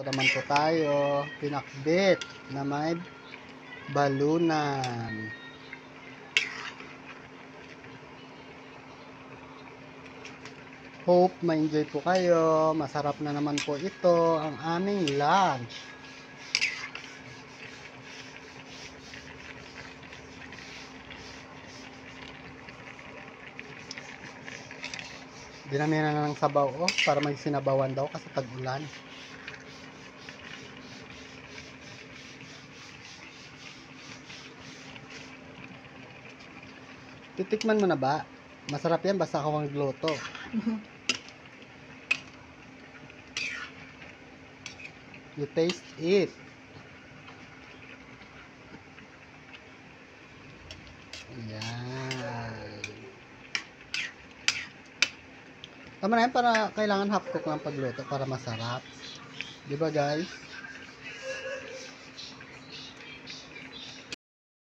Ito naman po tayo, pinakbit na may balunan. Hope ma-enjoy po kayo. Masarap na naman po ito, ang aming lunch. Dinamihan na ng sabaw para may sinabawan daw kasi tag-ulan. Titikman mo na ba? Masarap yan basta ako magluto. You taste it. Ayan. Tama na yan para kailangan half cook ng pagluto para masarap. Diba guys?